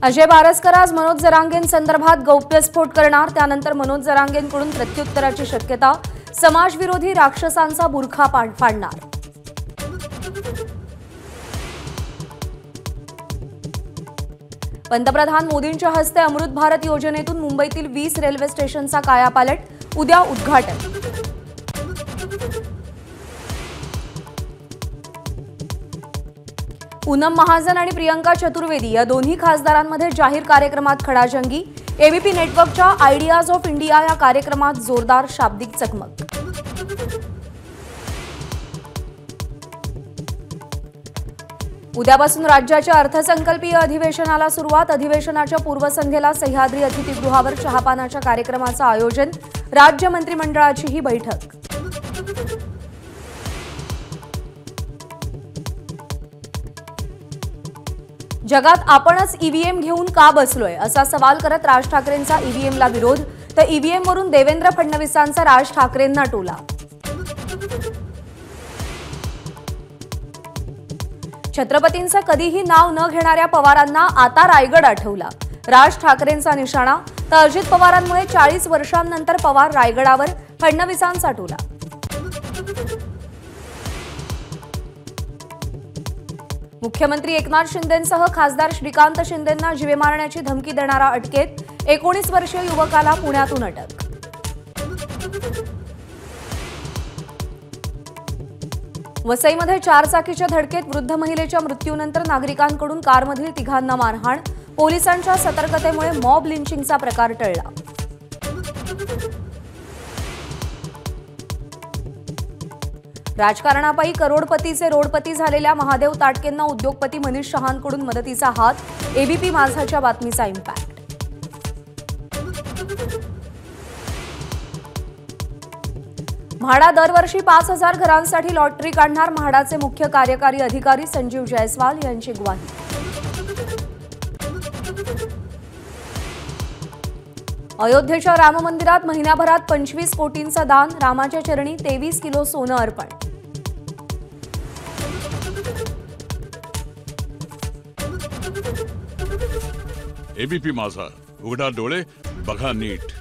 अजय बारसकर आज मनोज जरांगेंसंदर्भात गौप्यस्फोट करणार, त्यानंतर मनोज जरांगेंकडून प्रत्युत्तराची शक्यता. समाजविरोधी राक्षसांचा बुरखा फाडणार. पंतप्रधान मोदींच्या हस्ते अमृत भारत योजनेतून मुंबईतील 20 रेल्वे स्टेशनचा कायापालट, उद्या उद्घाटन. पूनम महाजन आणि प्रियंका चतुर्वेदी या दोन्ही खासदारांमध्ये जाहीर कार्यक्रमात खडाजंगी. एबीपी नेटवर्कच्या आयडियाज ऑफ इंडिया या कार्यक्रमात जोरदार शाब्दिक चकमक. उद्यापासून राज्याच्या अर्थसंकल्पीय अधिवेशनाला सुरुवात. अधिवेशनाच्या पूर्वसंध्येला सह्याद्री अतिथीगृहावर चहापानाच्या कार्यक्रमाचं आयोजन. राज्य मंत्रिमंडळाची ही बैठक. जगात आपणच ईव्हीएम घेऊन का बसलोय असा सवाल करत राज ठाकरेंचा ईव्हीएमला विरोध, तर ईव्हीएमवरून देवेंद्र फडणवीसांचा राज ठाकरेंना टोला. छत्रपतींचं कधीही नाव न घेणाऱ्या पवारांना आता रायगड आठवला. राज ठाकरेंचा निशाणा, तर अजित पवारांमुळे 40 वर्षांनंतर पवार रायगडावर, फडणवीसांचा टोला. मुख्यमंत्री एकनाथ शिंदेंसह खासदार श्रीकांत शिंदेंना जीवे मारण्याची धमकी देणारा अटकेत. 19 वर्षीय युवकाला पुण्यातून अटक. वसईमध्ये 4 चाकीच्या धडकेत वृद्ध महिलेच्या मृत्यूनंतर नागरिकांकडून कारमधील तिघांना मारहाण. पोलिसांच्या सतर्कतेमुळे मॉब लिंचिंगचा प्रकार टळला. राजकारणापायी करोडपतीचे रोडपती झालेल्या महादेव ताटकेंना उद्योगपती मनीष शहांकडून मदतीचा हात. एबीपी माझाच्या बातमीचा इम्पॅक्ट. म्हाडा दरवर्षी 5,000 घरांसाठी लॉटरी काढणार. म्हाडाचे मुख्य कार्यकारी अधिकारी संजीव जयस्वाल यांची ग्वाही. अयोध्येच्या राम मंदिरात महिन्याभरात 25 कोटींचं दान. रामाच्या चरणी 23 किलो सोनं अर्पण. एबीपी माझा, उघडा डोळे बघा नीट.